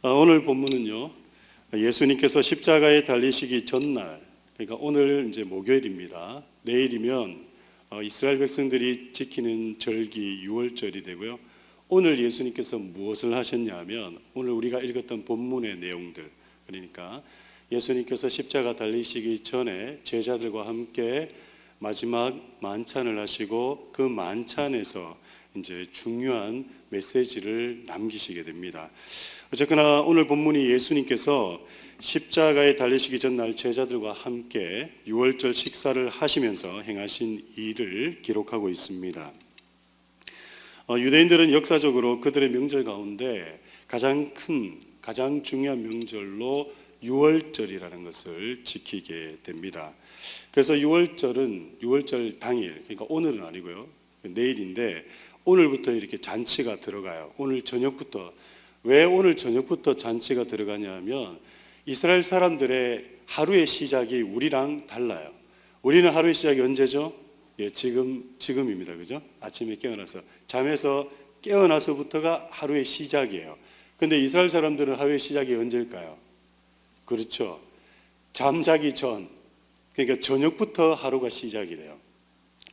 오늘 본문은요, 예수님께서 십자가에 달리시기 전날, 그러니까 오늘 이제 목요일입니다. 내일이면 이스라엘 백성들이 지키는 절기 유월절이 되고요. 오늘 예수님께서 무엇을 하셨냐면 오늘 우리가 읽었던 본문의 내용들, 그러니까 예수님께서 십자가 달리시기 전에 제자들과 함께 마지막 만찬을 하시고 그 만찬에서 이제 중요한 메시지를 남기시게 됩니다. 어쨌거나 오늘 본문이 예수님께서 십자가에 달리시기 전날 제자들과 함께 유월절 식사를 하시면서 행하신 일을 기록하고 있습니다. 유대인들은 역사적으로 그들의 명절 가운데 가장 중요한 명절로 유월절이라는 것을 지키게 됩니다. 그래서 유월절 당일, 그러니까 오늘은 아니고요, 내일인데 오늘부터 이렇게 잔치가 들어가요. 오늘 저녁부터. 왜 오늘 저녁부터 잔치가 들어가냐 하면 이스라엘 사람들의 하루의 시작이 우리랑 달라요. 우리는 하루의 시작이 언제죠? 예, 지금입니다. 그죠? 아침에 깨어나서 잠에서 깨어나서부터가 하루의 시작이에요. 근데 이스라엘 사람들은 하루의 시작이 언제일까요? 그렇죠. 잠자기 전, 그러니까 저녁부터 하루가 시작이 돼요.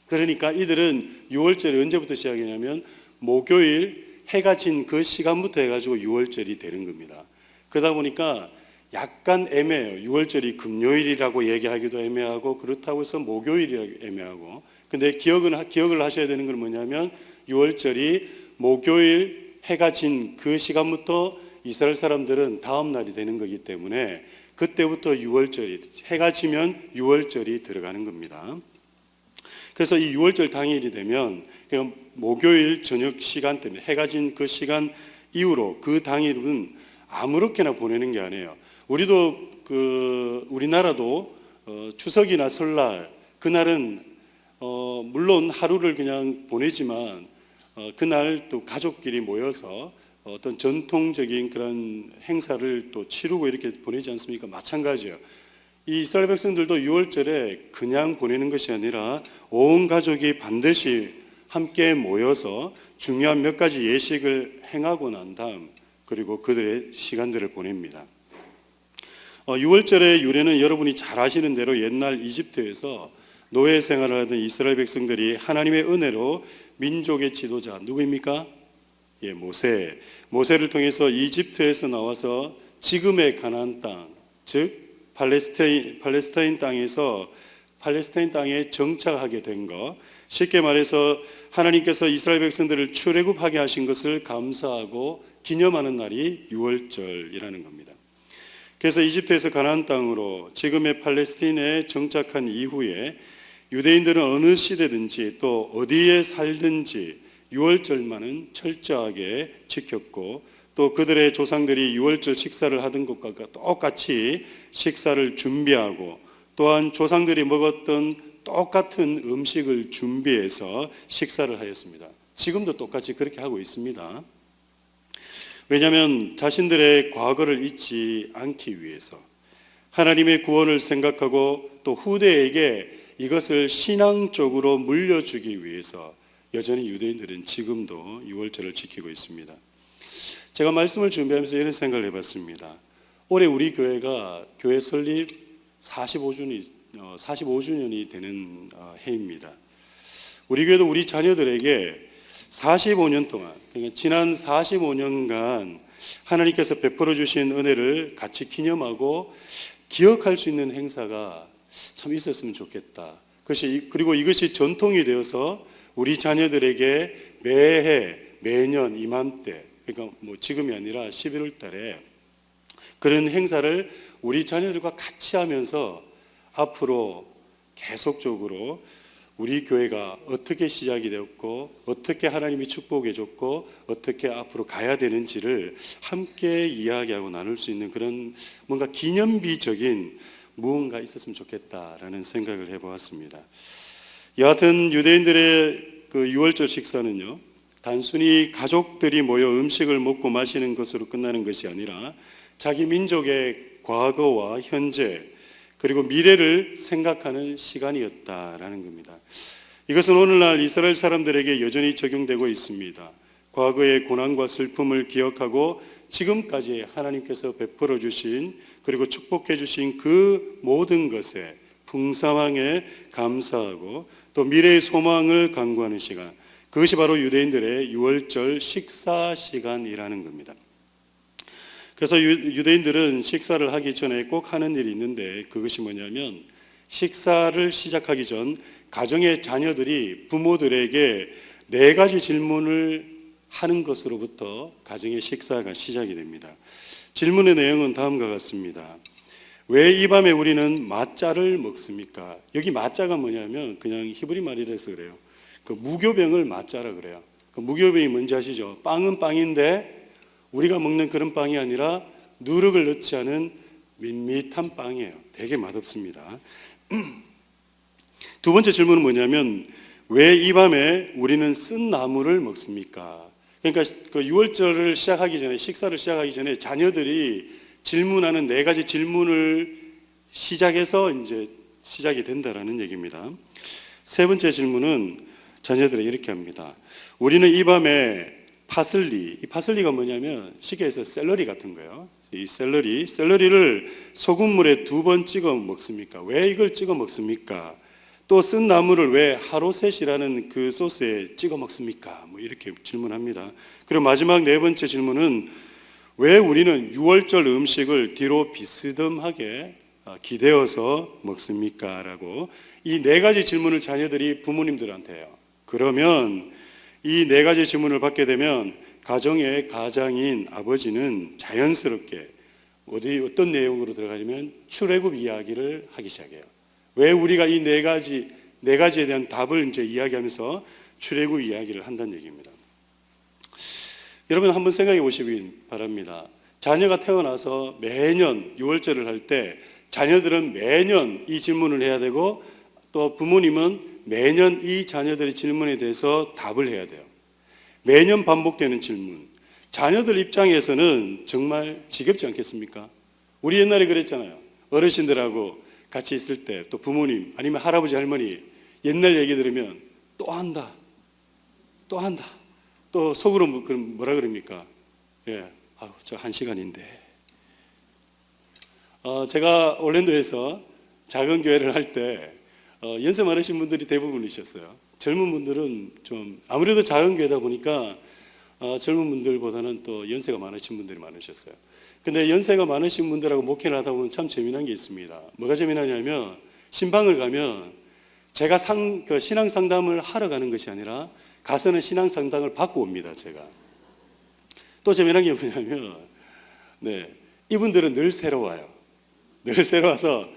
그러니까 이들은 유월절이 언제부터 시작이냐면 목요일 해가 진 그 시간부터 해가지고 유월절이 되는 겁니다. 그러다 보니까 약간 애매해요. 유월절이 금요일이라고 얘기하기도 애매하고 그렇다고 해서 목요일이라고 애매하고. 근데 기억을 하셔야 되는 건 뭐냐면 유월절이 목요일 해가 진 그 시간부터 이스라엘 사람들은 다음 날이 되는 거기 때문에 그때부터 해가 지면 유월절이 들어가는 겁니다. 그래서 이 유월절 당일이 되면 그냥 목요일 저녁 시간 때문에 해가 진 그 시간 이후로 그 당일은 아무렇게나 보내는 게 아니에요. 우리나라도 추석이나 설날 그날은 물론 하루를 그냥 보내지만 그날 또 가족끼리 모여서 어떤 전통적인 그런 행사를 또 치르고 이렇게 보내지 않습니까? 마찬가지예요. 이 이스라엘 백성들도 유월절에 그냥 보내는 것이 아니라 온 가족이 반드시 함께 모여서 중요한 몇 가지 예식을 행하고 난 다음 그리고 그들의 시간들을 보냅니다. 유월절의 유래는 여러분이 잘 아시는 대로 옛날 이집트에서 노예 생활을 하던 이스라엘 백성들이 하나님의 은혜로 민족의 지도자 누구입니까? 예, 모세를 통해서 이집트에서 나와서 지금의 가나안 땅, 즉 팔레스타인 땅에 정착하게 된 것, 쉽게 말해서 하나님께서 이스라엘 백성들을 출애굽하게 하신 것을 감사하고 기념하는 날이 유월절이라는 겁니다. 그래서 이집트에서 가나안 땅으로 지금의 팔레스타인에 정착한 이후에 유대인들은 어느 시대든지 또 어디에 살든지 유월절만은 철저하게 지켰고 또 그들의 조상들이 유월절 식사를 하던 것과 똑같이 식사를 준비하고 또한 조상들이 먹었던 똑같은 음식을 준비해서 식사를 하였습니다. 지금도 똑같이 그렇게 하고 있습니다. 왜냐하면 자신들의 과거를 잊지 않기 위해서 하나님의 구원을 생각하고 또 후대에게 이것을 신앙적으로 물려주기 위해서 여전히 유대인들은 지금도 유월절을 지키고 있습니다. 제가 말씀을 준비하면서 이런 생각을 해봤습니다. 올해 우리 교회가 교회 설립 45주년이 되는 해입니다. 우리 교회도 우리 자녀들에게 45년 동안, 그러니까 지난 45년간 하나님께서 베풀어 주신 은혜를 같이 기념하고 기억할 수 있는 행사가 참 있었으면 좋겠다. 그리고 이것이 전통이 되어서 우리 자녀들에게 매년 이맘때, 그러니까 지금이 아니라 11월 달에 그런 행사를 우리 자녀들과 같이 하면서 앞으로 계속적으로 우리 교회가 어떻게 시작이 되었고 어떻게 하나님이 축복해 줬고 어떻게 앞으로 가야 되는지를 함께 이야기하고 나눌 수 있는 그런 뭔가 기념비적인 무언가 있었으면 좋겠다라는 생각을 해보았습니다. 여하튼 유대인들의 그 유월절 식사는요, 단순히 가족들이 모여 음식을 먹고 마시는 것으로 끝나는 것이 아니라 자기 민족의 과거와 현재 그리고 미래를 생각하는 시간이었다라는 겁니다. 이것은 오늘날 이스라엘 사람들에게 여전히 적용되고 있습니다. 과거의 고난과 슬픔을 기억하고 지금까지 하나님께서 베풀어 주신 그리고 축복해 주신 그 모든 것에 풍성하게 감사하고 또 미래의 소망을 간구하는 시간, 그것이 바로 유대인들의 유월절 식사 시간이라는 겁니다. 그래서 유대인들은 식사를 하기 전에 꼭 하는 일이 있는데 그것이 뭐냐면 식사를 시작하기 전 가정의 자녀들이 부모들에게 4가지 질문을 하는 것으로부터 가정의 식사가 시작이 됩니다. 질문의 내용은 다음과 같습니다. 왜 이 밤에 우리는 맞자를 먹습니까? 여기 맞자가 뭐냐면 그냥 히브리 말이라서 그래요. 그 무교병을 맞자라 그래요. 그 무교병이 뭔지 아시죠? 빵은 빵인데 우리가 먹는 그런 빵이 아니라 누룩을 넣지 않은 밋밋한 빵이에요. 되게 맛없습니다. 두 번째 질문은 뭐냐면 왜 이 밤에 우리는 쓴 나물을 먹습니까? 그러니까 그 유월절을 시작하기 전에 식사를 시작하기 전에 자녀들이 질문하는 4가지 질문을 시작해서 이제 시작이 된다라는 얘기입니다. 세 번째 질문은 자녀들이 이렇게 합니다. 우리는 이 밤에 파슬리, 이 파슬리가 뭐냐면 쉽게 해서 샐러리 같은 거예요. 이 샐러리를 소금물에 2번 찍어 먹습니까? 왜 이걸 찍어 먹습니까? 또 쓴 나물을 왜 하로셋이라는 그 소스에 찍어 먹습니까? 뭐 이렇게 질문합니다. 그리고 마지막 4번째 질문은 왜 우리는 유월절 음식을 뒤로 비스듬하게 기대어서 먹습니까? 라고 이 4가지 질문을 자녀들이 부모님들한테 해요. 그러면 이 4가지 질문을 받게 되면 가정의 가장인 아버지는 자연스럽게 어떤 내용으로 들어가냐면 출애굽 이야기를 하기 시작해요. 왜 우리가 이 4가지에 대한 답을 이제 이야기하면서 출애굽 이야기를 한다는 얘기입니다. 여러분 한번 생각해 보시기 바랍니다. 자녀가 태어나서 매년 유월절을 할 때 자녀들은 매년 이 질문을 해야 되고 또 부모님은 매년 이 자녀들의 질문에 대해서 답을 해야 돼요. 매년 반복되는 질문. 자녀들 입장에서는 정말 지겹지 않겠습니까? 우리 옛날에 그랬잖아요. 어르신들하고 같이 있을 때 또 부모님 아니면 할아버지 할머니 옛날 얘기 들으면 또 한다. 또 속으로 뭐라 그럽니까? 예, 저 1시간인데. 제가 올랜도에서 작은 교회를 할 때 연세 많으신 분들이 대부분이셨어요. 젊은 분들은 좀 아무래도 작은 교회다 보니까 젊은 분들보다는 또 연세가 많으신 분들이 많으셨어요. 근데 연세가 많으신 분들하고 목회를 하다 보면 참 재미난 게 있습니다. 뭐가 재미나냐면 신방을 가면 제가 신앙 상담을 하러 가는 것이 아니라 가서는 신앙 상담을 받고 옵니다. 제가. 또 재미난 게 뭐냐면 이분들은 늘 새로워요. 늘 새로워서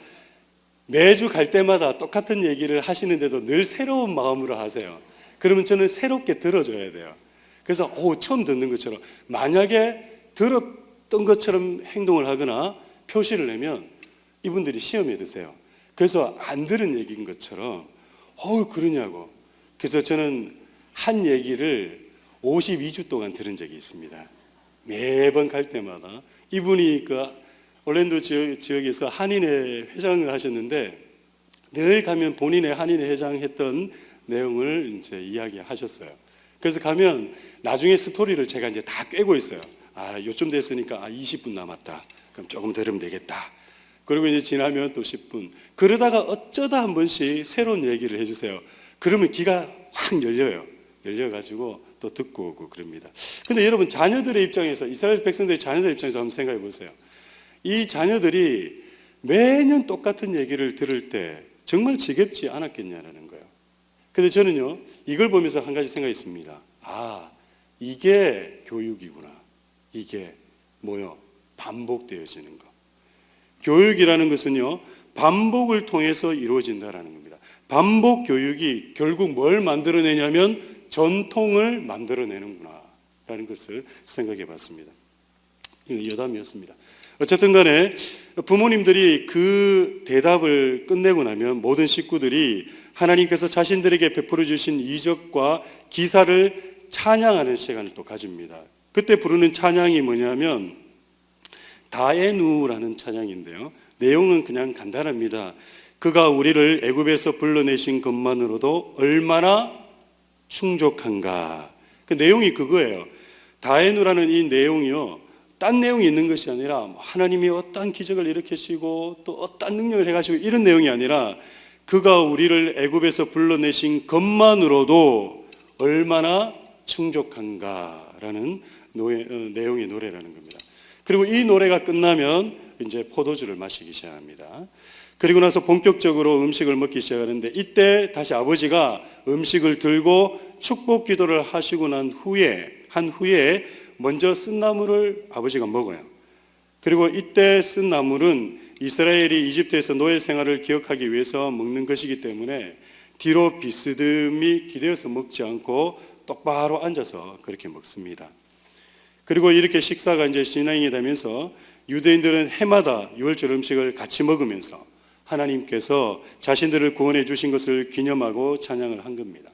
매주 갈 때마다 똑같은 얘기를 하시는데도 늘 새로운 마음으로 하세요. 그러면 저는 새롭게 들어줘야 돼요. 그래서 처음 듣는 것처럼 만약에 들었던 것처럼 행동을 하거나 표시를 내면 이분들이 시험에 드세요. 그래서 안 들은 얘기인 것처럼 그러냐고. 그래서 저는 한 얘기를 52주 동안 들은 적이 있습니다. 매번 갈 때마다 이분이 그 올랜도 지역에서 한인회 회장을 하셨는데 늘 가면 본인의 한인회 회장 했던 내용을 이제 이야기하셨어요. 그래서 가면 나중에 스토리를 제가 이제 다 꿰고 있어요. 요쯤 됐으니까 20분 남았다. 그럼 조금 더 하면 되겠다. 그리고 이제 지나면 또 10분. 그러다가 어쩌다 한 번씩 새로운 얘기를 해주세요. 그러면 귀가 확 열려가지고 또 듣고 오고 그럽니다. 근데 여러분 자녀들의 입장에서 이스라엘 백성들의 자녀들 입장에서 한번 생각해 보세요. 이 자녀들이 매년 똑같은 얘기를 들을 때 정말 지겹지 않았겠냐라는 거예요. 근데 저는요 이걸 보면서 한 가지 생각했습니다. 이게 교육이구나. 이게 반복되어지는 거. 교육이라는 것은요 반복을 통해서 이루어진다라는 겁니다. 반복 교육이 결국 뭘 만들어내냐면 전통을 만들어내는구나 라는 것을 생각해 봤습니다. 이거 여담이었습니다. 어쨌든 간에 부모님들이 그 대답을 끝내고 나면 모든 식구들이 하나님께서 자신들에게 베풀어 주신 이적과 기사를 찬양하는 시간을 또 가집니다. 그때 부르는 찬양이 뭐냐면 다에누라는 찬양인데요. 내용은 그냥 간단합니다. 그가 우리를 애굽에서 불러내신 것만으로도 얼마나 충족한가. 그 내용이 그거예요. 다에누라는 이 내용이요, 딴 내용이 있는 것이 아니라 하나님이 어떤 기적을 일으키시고 또 어떤 능력을 해가시고 이런 내용이 아니라 그가 우리를 애굽에서 불러내신 것만으로도 얼마나 충족한가라는 내용의 노래라는 겁니다. 그리고 이 노래가 끝나면 이제 포도주를 마시기 시작합니다. 그리고 나서 본격적으로 음식을 먹기 시작하는데, 이때 다시 아버지가 음식을 들고 축복 기도를 하시고 난 후에 먼저 쓴 나물을 아버지가 먹어요. 그리고 이때 쓴 나물은 이스라엘이 이집트에서 노예 생활을 기억하기 위해서 먹는 것이기 때문에 뒤로 비스듬히 기대어서 먹지 않고 똑바로 앉아서 그렇게 먹습니다. 그리고 이렇게 식사가 이제 진행이 되면서 유대인들은 해마다 유월절 음식을 같이 먹으면서 하나님께서 자신들을 구원해 주신 것을 기념하고 찬양을 한 겁니다.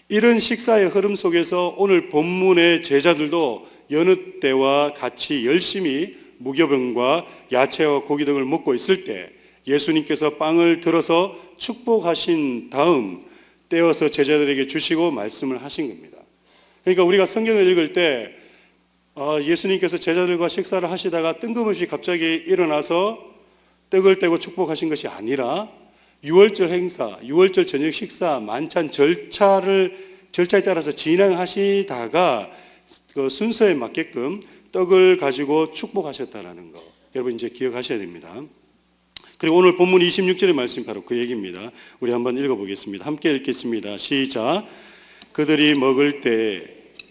이런 식사의 흐름 속에서 오늘 본문의 제자들도 여느 때와 같이 열심히 무교병과 야채와 고기 등을 먹고 있을 때 예수님께서 빵을 들어서 축복하신 다음 떼어서 제자들에게 주시고 말씀을 하신 겁니다. 그러니까 우리가 성경을 읽을 때 예수님께서 제자들과 식사를 하시다가 뜬금없이 갑자기 일어나서 떡을 떼고 축복하신 것이 아니라 유월절 행사, 유월절 저녁 식사, 만찬 절차에 따라서 진행하시다가 그 순서에 맞게끔 떡을 가지고 축복하셨다라는 거, 여러분 이제 기억하셔야 됩니다. 그리고 오늘 본문 26절의 말씀이 바로 그 얘기입니다. 우리 한번 읽어보겠습니다. 함께 읽겠습니다. 시작. 그들이 먹을 때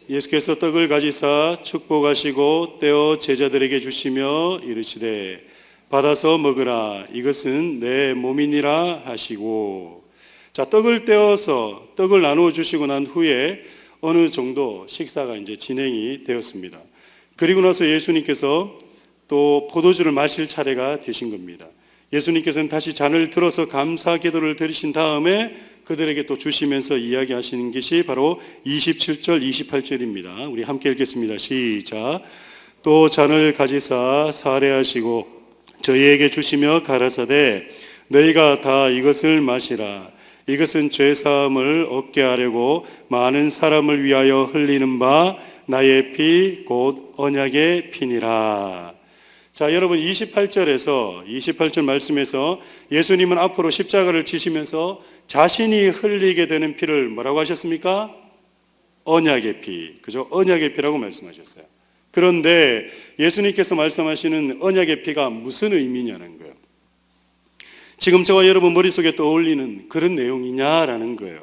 예수께서 떡을 가지사 축복하시고 떼어 제자들에게 주시며 이르시되 받아서 먹으라, 이것은 내 몸이니라 하시고. 자, 떡을 떼어서 떡을 나누어 주시고 난 후에 어느 정도 식사가 이제 진행이 되었습니다. 그리고 나서 예수님께서 또 포도주를 마실 차례가 되신 겁니다. 예수님께서는 다시 잔을 들어서 감사 기도를 드리신 다음에 그들에게 또 주시면서 이야기하시는 것이 바로 27절, 28절입니다. 우리 함께 읽겠습니다. 시작. 또 잔을 가지사 사례하시고 저희에게 주시며 가라사대 너희가 다 이것을 마시라. 이것은 죄사함을 얻게 하려고 많은 사람을 위하여 흘리는 바 나의 피 곧 언약의 피니라. 자, 여러분 28절 말씀에서 예수님은 앞으로 십자가를 지시면서 자신이 흘리게 되는 피를 뭐라고 하셨습니까? 언약의 피. 그죠? 언약의 피라고 말씀하셨어요. 그런데 예수님께서 말씀하시는 언약의 피가 무슨 의미냐는 거예요. 지금 저와 여러분 머릿속에 떠올리는 그런 내용이냐라는 거예요.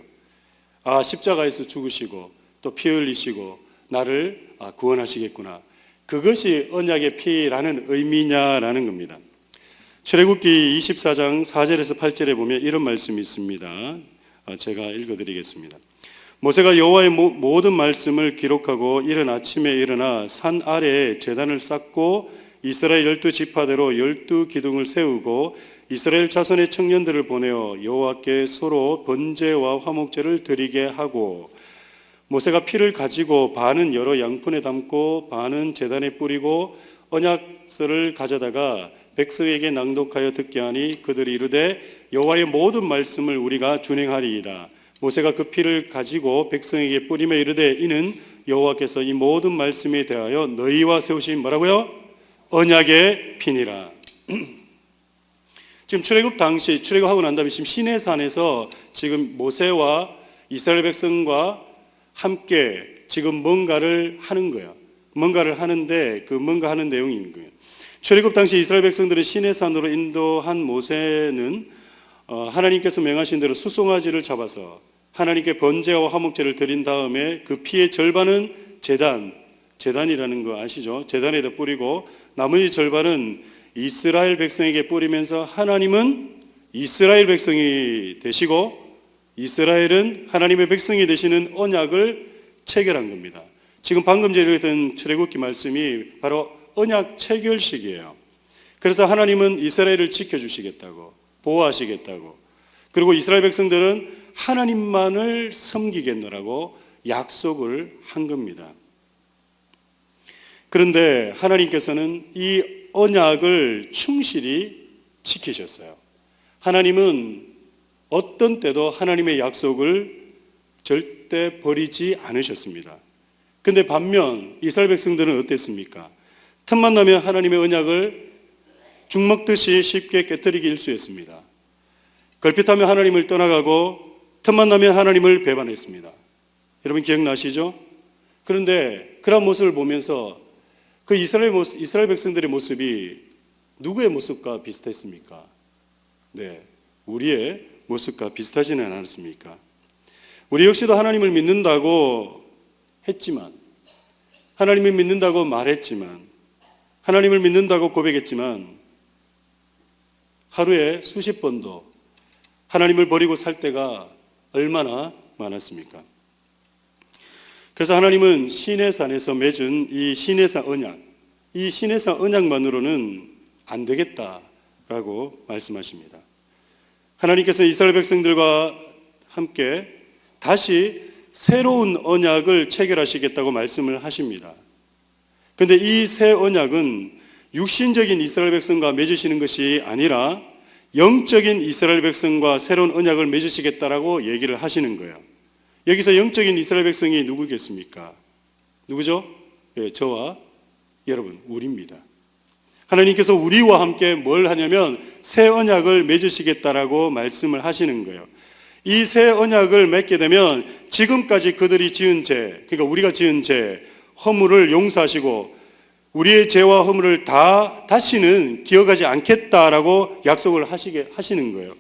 십자가에서 죽으시고 또 피 흘리시고 나를 구원하시겠구나. 그것이 언약의 피라는 의미냐라는 겁니다. 출애굽기 24장 4절에서 8절에 보면 이런 말씀이 있습니다. 제가 읽어드리겠습니다. 모세가 여호와의 모든 말씀을 기록하고 이른 아침에 일어나 산 아래에 제단을 쌓고 이스라엘 12지파대로 12기둥을 세우고 이스라엘 자손의 청년들을 보내어 여호와께 서로 번제와 화목제를 드리게 하고 모세가 피를 가지고 반은 여러 양푼에 담고 반은 제단에 뿌리고 언약서를 가져다가 백성에게 낭독하여 듣게 하니 그들이 이르되 여호와의 모든 말씀을 우리가 준행하리이다. 모세가 그 피를 가지고 백성에게 뿌리며 이르되 이는 여호와께서 이 모든 말씀에 대하여 너희와 세우신 뭐라고요? 언약의 피니라. 지금 출애굽하고 난 다음에 지금 시내산에서 지금 모세와 이스라엘 백성과 함께 지금 뭔가를 하는 거예요. 뭔가를 하는데 그 뭔가 하는 내용인 거예요. 출애굽 당시 이스라엘 백성들을 시내산으로 인도한 모세는 하나님께서 명하신 대로 수송아지를 잡아서 하나님께 번제와 화목제를 드린 다음에 그 피의 절반은 제단이라는 거 아시죠? 제단에다 뿌리고 나머지 절반은 이스라엘 백성에게 뿌리면서 하나님은 이스라엘 백성이 되시고 이스라엘은 하나님의 백성이 되시는 언약을 체결한 겁니다. 지금 방금 전에 읽었던 출애굽기 말씀이 바로 언약 체결식이에요. 그래서 하나님은 이스라엘을 지켜주시겠다고 보호하시겠다고, 그리고 이스라엘 백성들은 하나님만을 섬기겠노라고 약속을 한 겁니다. 그런데 하나님께서는 이 언약을 충실히 지키셨어요. 하나님은 어떤 때도 하나님의 약속을 절대 버리지 않으셨습니다. 근데 반면 이스라엘 백성들은 어땠습니까? 틈만 나면 하나님의 언약을 죽먹듯이 쉽게 깨뜨리기 일쑤했습니다. 걸핏하면 하나님을 떠나가고 틈만 나면 하나님을 배반했습니다. 여러분 기억나시죠? 그런데 그런 모습을 보면서 그 이스라엘 백성들의 모습이 누구의 모습과 비슷했습니까? 네, 우리의 모습과 비슷하지는 않았습니까? 우리 역시도 하나님을 믿는다고 했지만, 하나님을 믿는다고 말했지만, 하나님을 믿는다고 고백했지만 하루에 수십 번도 하나님을 버리고 살 때가 얼마나 많았습니까? 그래서 하나님은 시내산에서 맺은 이 시내산 언약, 이 시내산 언약만으로는 안 되겠다라고 말씀하십니다. 하나님께서 이스라엘 백성들과 함께 다시 새로운 언약을 체결하시겠다고 말씀을 하십니다. 그런데 이 새 언약은 육신적인 이스라엘 백성과 맺으시는 것이 아니라 영적인 이스라엘 백성과 새로운 언약을 맺으시겠다라고 얘기를 하시는 거예요. 여기서 영적인 이스라엘 백성이 누구겠습니까? 누구죠? 네, 저와 여러분, 우리입니다. 하나님께서 우리와 함께 뭘 하냐면 새 언약을 맺으시겠다라고 말씀을 하시는 거예요. 이 새 언약을 맺게 되면 지금까지 그들이 지은 죄, 그러니까 우리가 지은 죄, 허물을 용서하시고 우리의 죄와 허물을 다시는 기억하지 않겠다라고 약속을 하시는 거예요.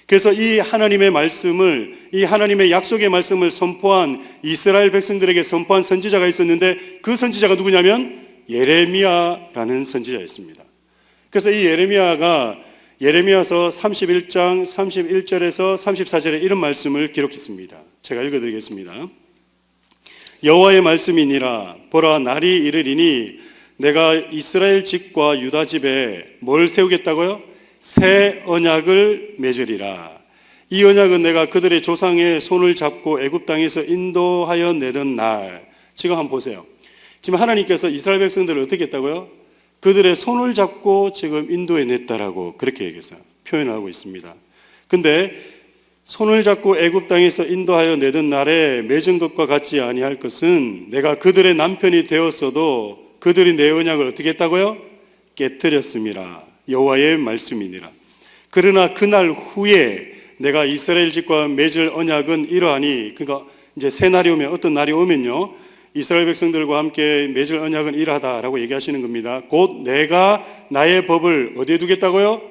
그래서 이 하나님의 말씀을, 이 하나님의 약속의 말씀을 선포한 이스라엘 백성들에게 선포한 선지자가 있었는데 그 선지자가 누구냐면 예레미야라는 선지자였습니다. 그래서 이 예레미야가 예레미야서 31장 31절에서 34절에 이런 말씀을 기록했습니다. 제가 읽어드리겠습니다. 여호와의 말씀이니라. 보라, 날이 이르리니 내가 이스라엘 집과 유다 집에 뭘 세우겠다고요? 새 언약을 맺으리라. 이 언약은 내가 그들의 조상의 손을 잡고 애굽 땅에서 인도하여 내던 날. 지금 한번 보세요. 지금 하나님께서 이스라엘 백성들을 어떻게 했다고요? 그들의 손을 잡고 지금 인도해 냈다라고 그렇게 얘기해서 표현하고 있습니다. 근데 손을 잡고 애굽 땅에서 인도하여 내던 날에 맺은 것과 같지 아니할 것은 내가 그들의 남편이 되었어도 그들이 내 언약을 어떻게 했다고요? 깨뜨렸음이라. 여호와의 말씀이니라. 그러나 그날 후에 내가 이스라엘 집과 맺을 언약은 이러하니, 그러니까 이제 새 날이 오면, 어떤 날이 오면요, 이스라엘 백성들과 함께 맺을 언약은 이러하다라고 얘기하시는 겁니다. 곧 내가 나의 법을 어디에 두겠다고요?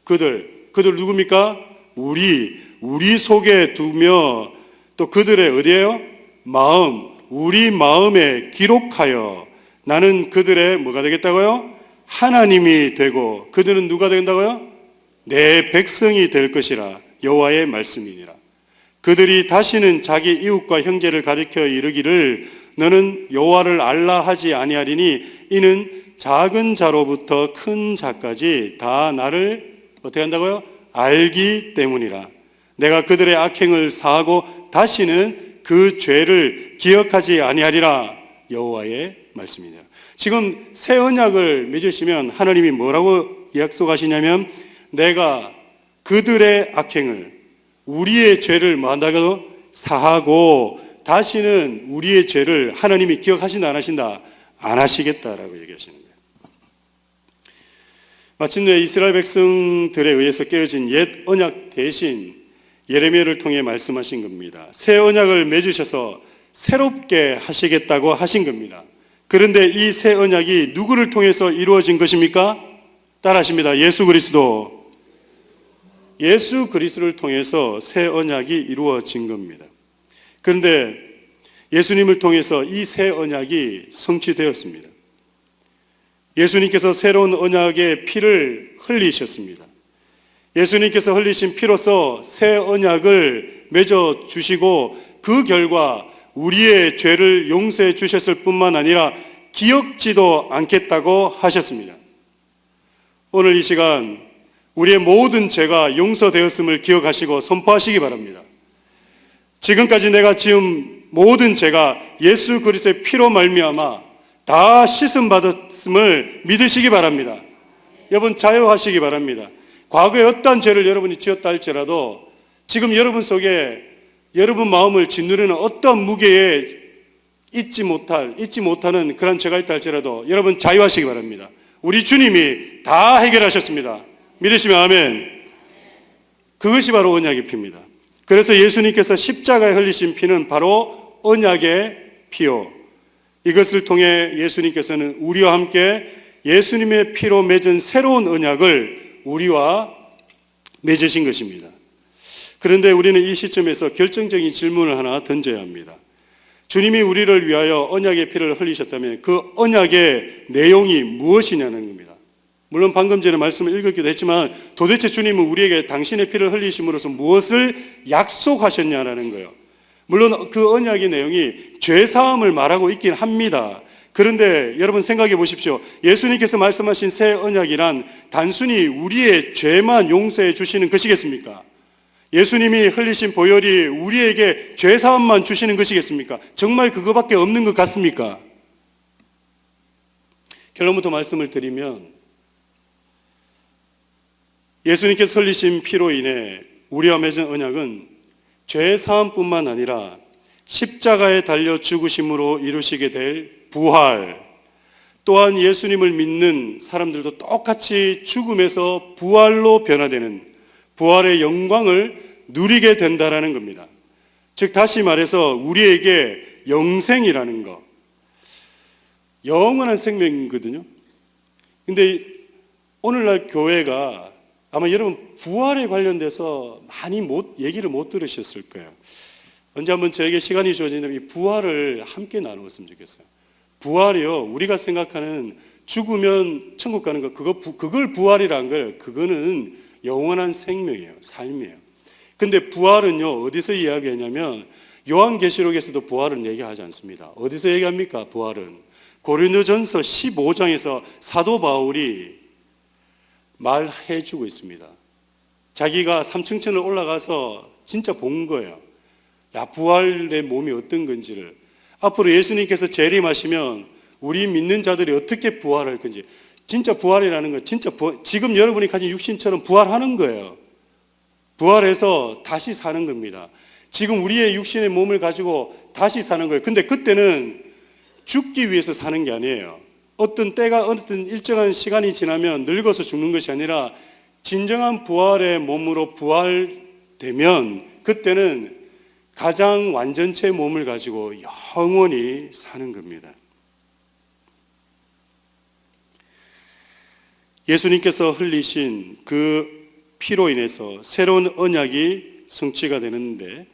그들 누굽니까? 우리 속에 두며 또 그들의 어디에요? 마음, 우리 마음에 기록하여 나는 그들의 뭐가 되겠다고요? 하나님이 되고 그들은 누가 된다고요? 내 백성이 될 것이라. 여호와의 말씀이니라. 그들이 다시는 자기 이웃과 형제를 가리켜 이르기를 너는 여호와를 알라 하지 아니하리니 이는 작은 자로부터 큰 자까지 다 나를 어떻게 한다고요? 알기 때문이라. 내가 그들의 악행을 사하고 다시는 그 죄를 기억하지 아니하리라. 여호와의 말씀이니라. 지금 새 언약을 맺으시면 하나님이 뭐라고 약속하시냐면 내가 그들의 악행을, 우리의 죄를 뭐 한다고요? 사하고 다시는 우리의 죄를 하나님이 기억하신다 안 하신다? 안 하시겠다라고 얘기하시는 거예요. 마침내 이스라엘 백성들에 의해서 깨어진 옛 언약 대신 예레미야를 통해 말씀하신 겁니다. 새 언약을 맺으셔서 새롭게 하시겠다고 하신 겁니다. 그런데 이 새 언약이 누구를 통해서 이루어진 것입니까? 따라하십니다. 예수 그리스도. 예수 그리스도를 통해서 새 언약이 이루어진 겁니다. 그런데 예수님을 통해서 이 새 언약이 성취되었습니다. 예수님께서 새로운 언약의 피를 흘리셨습니다. 예수님께서 흘리신 피로서 새 언약을 맺어 주시고 그 결과 우리의 죄를 용서해 주셨을 뿐만 아니라 기억지도 않겠다고 하셨습니다. 오늘 이 시간 우리의 모든 죄가 용서되었음을 기억하시고 선포하시기 바랍니다. 지금까지 내가 지은 모든 죄가 예수 그리스도의 피로 말미암아 다 씻음 받았음을 믿으시기 바랍니다. 여러분 자유하시기 바랍니다. 과거에 어떠한 죄를 여러분이 지었다 할지라도 지금 여러분 속에 여러분 마음을 짓누르는 어떤 무게에 잊지 못하는 그런 죄가 있다 할지라도 여러분 자유하시기 바랍니다. 우리 주님이 다 해결하셨습니다. 믿으시면 아멘. 그것이 바로 언약의 피입니다. 그래서 예수님께서 십자가에 흘리신 피는 바로 언약의 피요. 이것을 통해 예수님께서는 우리와 함께 예수님의 피로 맺은 새로운 언약을 우리와 맺으신 것입니다. 그런데 우리는 이 시점에서 결정적인 질문을 하나 던져야 합니다. 주님이 우리를 위하여 언약의 피를 흘리셨다면 그 언약의 내용이 무엇이냐는 겁니다. 물론 방금 전에 말씀을 읽었기도 했지만 도대체 주님은 우리에게 당신의 피를 흘리심으로써 무엇을 약속하셨냐라는 거예요. 물론 그 언약의 내용이 죄사함을 말하고 있긴 합니다. 그런데 여러분 생각해 보십시오. 예수님께서 말씀하신 새 언약이란 단순히 우리의 죄만 용서해 주시는 것이겠습니까? 예수님이 흘리신 보혈이 우리에게 죄사함만 주시는 것이겠습니까? 정말 그거밖에 없는 것 같습니까? 결론부터 말씀을 드리면 예수님께서 흘리신 피로 인해 우리와 맺은 언약은 죄사함뿐만 아니라 십자가에 달려 죽으심으로 이루시게 될 부활, 또한 예수님을 믿는 사람들도 똑같이 죽음에서 부활로 변화되는 부활의 영광을 누리게 된다라는 겁니다. 즉 다시 말해서 우리에게 영생이라는 것, 영원한 생명이거든요. 근데 오늘날 교회가 아마 여러분 부활에 관련돼서 많이 얘기를 못 들으셨을 거예요. 언제 한번 저에게 시간이 주어진다면 이 부활을 함께 나누었으면 좋겠어요. 부활이요, 우리가 생각하는 죽으면 천국 가는 거, 그걸 부활이라는 걸, 그거는 영원한 생명이에요. 삶이에요. 근데 부활은요, 어디서 이야기하냐면 요한계시록에서도 부활은 얘기하지 않습니다. 어디서 얘기합니까? 부활은 고린도전서 15장에서 사도 바울이 말해주고 있습니다. 자기가 삼층천을 올라가서 진짜 본 거예요. 야, 부활의 몸이 어떤 건지를. 앞으로 예수님께서 재림하시면 우리 믿는 자들이 어떻게 부활할 건지. 진짜 부활이라는 건 진짜 지금 여러분이 가진 육신처럼 부활하는 거예요. 부활해서 다시 사는 겁니다. 지금 우리의 육신의 몸을 가지고 다시 사는 거예요. 근데 그때는 죽기 위해서 사는 게 아니에요. 어떤 일정한 시간이 지나면 늙어서 죽는 것이 아니라 진정한 부활의 몸으로 부활되면 그때는 가장 완전체 몸을 가지고 영원히 사는 겁니다. 예수님께서 흘리신 그 피로 인해서 새로운 언약이 성취가 되는데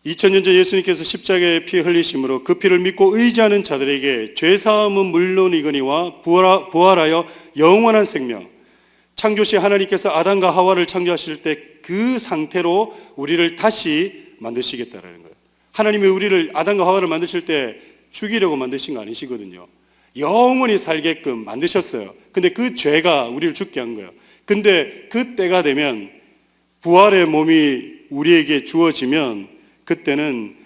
2000년 전 예수님께서 십자가의 피 흘리심으로 그 피를 믿고 의지하는 자들에게 죄사함은 물론이거니와 부활하여 영원한 생명, 창조시 하나님께서 아담과 하와를 창조하실 때 그 상태로 우리를 다시 만드시겠다라는 거예요. 하나님이 우리를 아담과 하와를 만드실 때 죽이려고 만드신 거 아니시거든요. 영원히 살게끔 만드셨어요. 근데 그 죄가 우리를 죽게 한 거예요. 근데 그 때가 되면 부활의 몸이 우리에게 주어지면 그때는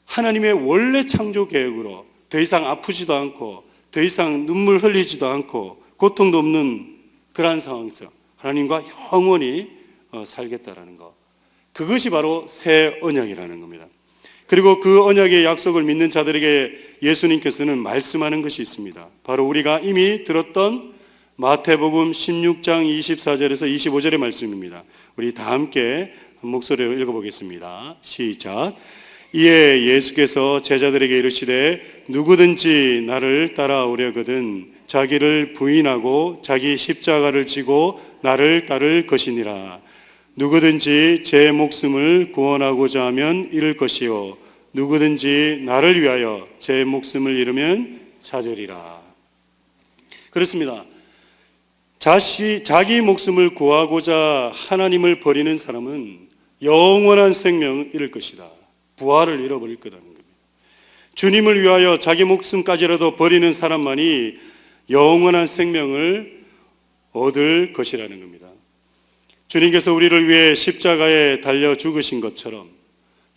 하나님의 원래 창조 계획으로 더 이상 아프지도 않고 더 이상 눈물 흘리지도 않고 고통도 없는 그러한 상황에서 하나님과 영원히 살겠다라는 것. 그것이 바로 새 언약이라는 겁니다. 그리고 그 언약의 약속을 믿는 자들에게 예수님께서는 말씀하는 것이 있습니다. 바로 우리가 이미 들었던 마태복음 16장 24절에서 25절의 말씀입니다. 우리 다 함께 한 목소리로 읽어보겠습니다. 시작. 이에 예수께서 제자들에게 이르시되 누구든지 나를 따라오려거든 자기를 부인하고 자기 십자가를 지고 나를 따를 것이니라. 누구든지 제 목숨을 구원하고자 하면 잃을 것이요 누구든지 나를 위하여 제 목숨을 잃으면 찾으리라. 그렇습니다. 자기 목숨을 구하고자 하나님을 버리는 사람은 영원한 생명을 잃을 것이다. 부활을 잃어버릴 거라는 겁니다. 주님을 위하여 자기 목숨까지라도 버리는 사람만이 영원한 생명을 얻을 것이라는 겁니다. 주님께서 우리를 위해 십자가에 달려 죽으신 것처럼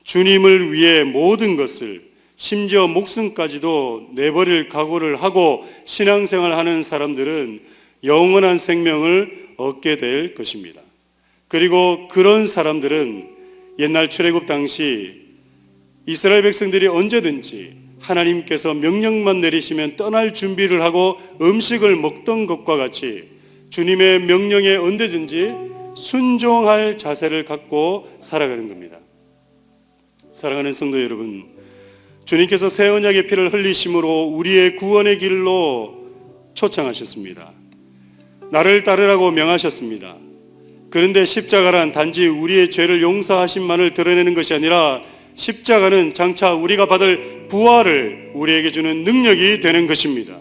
주님을 위해 모든 것을, 심지어 목숨까지도 내버릴 각오를 하고 신앙생활하는 사람들은 영원한 생명을 얻게 될 것입니다. 그리고 그런 사람들은 옛날 출애굽 당시 이스라엘 백성들이 언제든지 하나님께서 명령만 내리시면 떠날 준비를 하고 음식을 먹던 것과 같이 주님의 명령에 언제든지 순종할 자세를 갖고 살아가는 겁니다. 사랑하는 성도 여러분, 주님께서 새 언약의 피를 흘리심으로 우리의 구원의 길로 초청하셨습니다. 나를 따르라고 명하셨습니다. 그런데 십자가란 단지 우리의 죄를 용서하심만을 드러내는 것이 아니라 십자가는 장차 우리가 받을 부활을 우리에게 주는 능력이 되는 것입니다.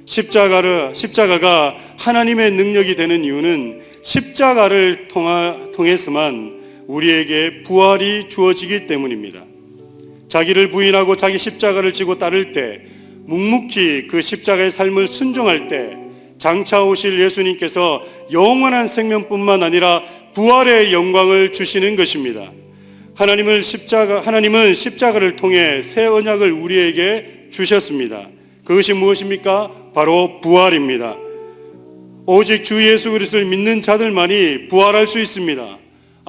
십자가가 하나님의 능력이 되는 이유는 십자가를 통해서만 우리에게 부활이 주어지기 때문입니다. 자기를 부인하고 자기 십자가를 지고 따를 때, 묵묵히 그 십자가의 삶을 순종할 때 장차 오실 예수님께서 영원한 생명뿐만 아니라 부활의 영광을 주시는 것입니다. 하나님은 십자가를 통해 새 언약을 우리에게 주셨습니다. 그것이 무엇입니까? 바로 부활입니다. 오직 주 예수 그리스도를 믿는 자들만이 부활할 수 있습니다.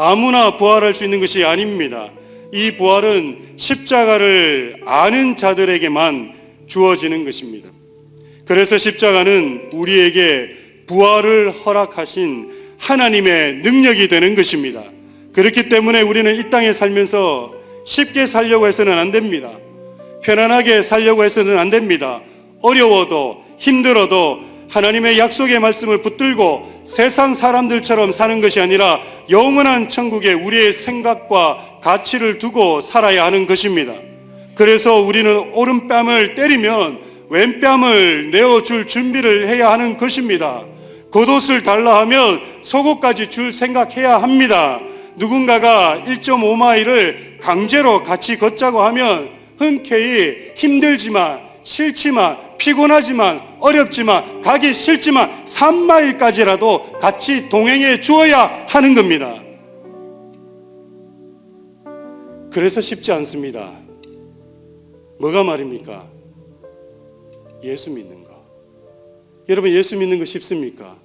아무나 부활할 수 있는 것이 아닙니다. 이 부활은 십자가를 아는 자들에게만 주어지는 것입니다. 그래서 십자가는 우리에게 부활을 허락하신 하나님의 능력이 되는 것입니다. 그렇기 때문에 우리는 이 땅에 살면서 쉽게 살려고 해서는 안 됩니다. 편안하게 살려고 해서는 안 됩니다. 어려워도 힘들어도 하나님의 약속의 말씀을 붙들고 세상 사람들처럼 사는 것이 아니라 영원한 천국에 우리의 생각과 가치를 두고 살아야 하는 것입니다. 그래서 우리는 오른뺨을 때리면 왼뺨을 내어줄 준비를 해야 하는 것입니다. 겉옷을 달라 하면 속옷까지 줄 생각해야 합니다. 누군가가 1.5마일을 강제로 같이 걷자고 하면 흔쾌히 힘들지만 싫지만 피곤하지만 어렵지만 가기 싫지만 3마일까지라도 같이 동행해 주어야 하는 겁니다. 그래서 쉽지 않습니다. 뭐가 말입니까? 예수 믿는 거. 여러분, 예수 믿는 거 쉽습니까?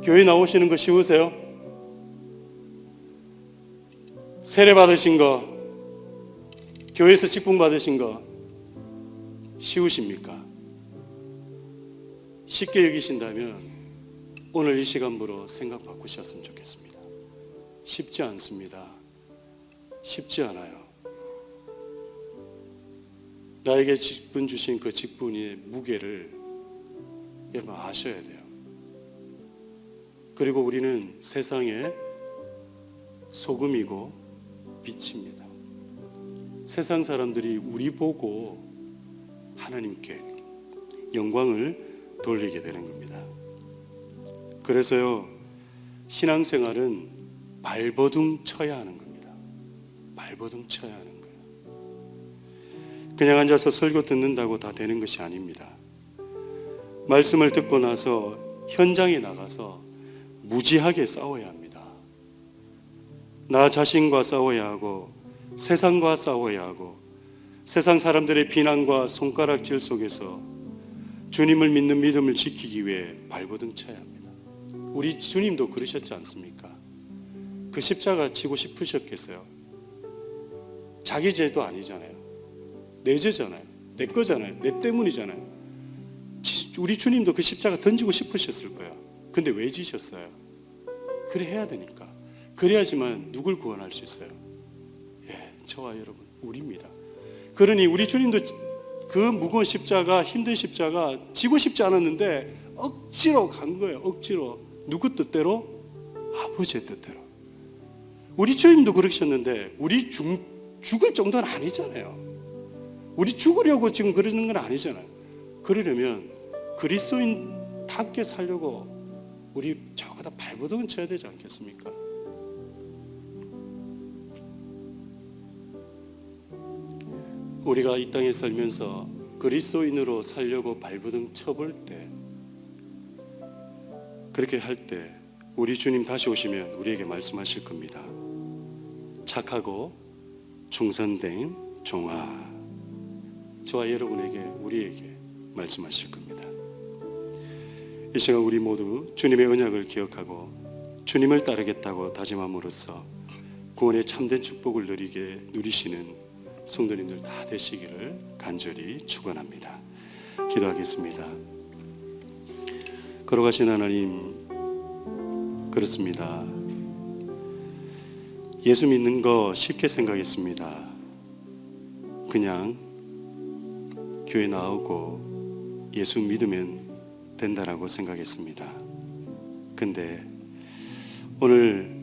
교회 나오시는 거 쉬우세요? 세례 받으신 거, 교회에서 직분 받으신 거 쉬우십니까? 쉽게 여기신다면 오늘 이 시간부로 생각 바꾸셨으면 좋겠습니다. 쉽지 않습니다. 쉽지 않아요. 나에게 직분 주신 그 직분의 무게를 여러분 아셔야 돼요. 그리고 우리는 세상의 소금이고 빛입니다. 세상 사람들이 우리 보고 하나님께 영광을 돌리게 되는 겁니다. 그래서요, 신앙생활은 발버둥 쳐야 하는 겁니다. 발버둥 쳐야 하는 거예요. 그냥 앉아서 설교 듣는다고 다 되는 것이 아닙니다. 말씀을 듣고 나서 현장에 나가서 무지하게 싸워야 합니다. 나 자신과 싸워야 하고 세상과 싸워야 하고 세상 사람들의 비난과 손가락질 속에서 주님을 믿는 믿음을 지키기 위해 발버둥 쳐야 합니다. 우리 주님도 그러셨지 않습니까? 그 십자가 지고 싶으셨겠어요? 자기 죄도 아니잖아요. 내 죄잖아요. 내 거잖아요. 내 때문이잖아요. 우리 주님도 그 십자가 던지고 싶으셨을 거예요. 근데 왜 지셨어요? 그래 해야 되니까. 그래야지만 누굴 구원할 수 있어요? 예, 저와 여러분, 우리입니다. 그러니 우리 주님도 그 무거운 십자가, 힘든 십자가 지고 싶지 않았는데 억지로 간 거예요. 억지로. 누구 뜻대로? 아버지의 뜻대로. 우리 주님도 그러셨는데 우리 죽을 정도는 아니잖아요. 우리 죽으려고 지금 그러는 건 아니잖아요. 그러려면 그리스도인답게 살려고 우리 저거다 발버둥은 쳐야 되지 않겠습니까? 우리가 이 땅에 살면서 그리스도인으로 살려고 발버둥 쳐볼 때, 그렇게 할 때 우리 주님 다시 오시면 우리에게 말씀하실 겁니다. 착하고 충성된 종아, 저와 여러분에게, 우리에게 말씀하실 겁니다. 이 시간 우리 모두 주님의 언약을 기억하고 주님을 따르겠다고 다짐함으로써 구원의 참된 축복을 누리시는 성도님들 다 되시기를 간절히 축원합니다. 기도하겠습니다. 걸어가신 하나님, 그렇습니다. 예수 믿는 거 쉽게 생각했습니다. 그냥 교회 나오고 예수 믿으면 된다라고 생각했습니다. 근데 오늘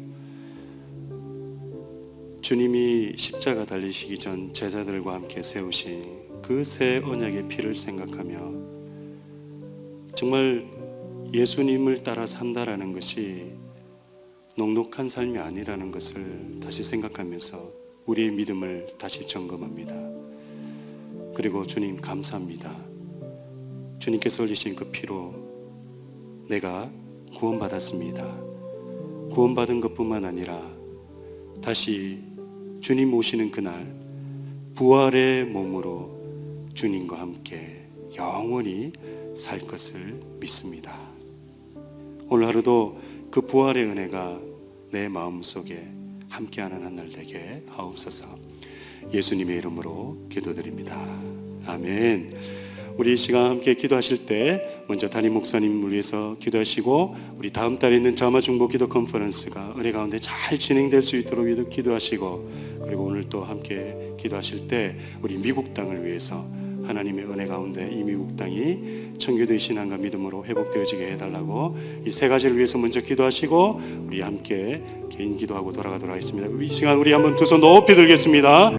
주님이 십자가 달리시기 전 제자들과 함께 세우신 그 새 언약의 피를 생각하며 정말 예수님을 따라 산다라는 것이 넉넉한 삶이 아니라는 것을 다시 생각하면서 우리의 믿음을 다시 점검합니다. 그리고 주님 감사합니다. 주님께서 흘리신 그 피로 내가 구원받았습니다. 구원받은 것뿐만 아니라 다시 주님 오시는 그날 부활의 몸으로 주님과 함께 영원히 살 것을 믿습니다. 오늘 하루도 그 부활의 은혜가 내 마음속에 함께하는 한 날 되게 하옵소서. 예수님의 이름으로 기도드립니다. 아멘. 우리 이 시간 함께 기도하실 때 먼저 담임 목사님을 위해서 기도하시고, 우리 다음 달에 있는 자마 중보 기도 컨퍼런스가 은혜 가운데 잘 진행될 수 있도록 기도하시고, 그리고 오늘 또 함께 기도하실 때 우리 미국 땅을 위해서 하나님의 은혜 가운데 이 미국 땅이 청교도의 신앙과 믿음으로 회복되어지게 해달라고 이 세 가지를 위해서 먼저 기도하시고 우리 함께 개인 기도하고 돌아가도록 하겠습니다. 이 시간 우리 한번 두 손 높이 들겠습니다.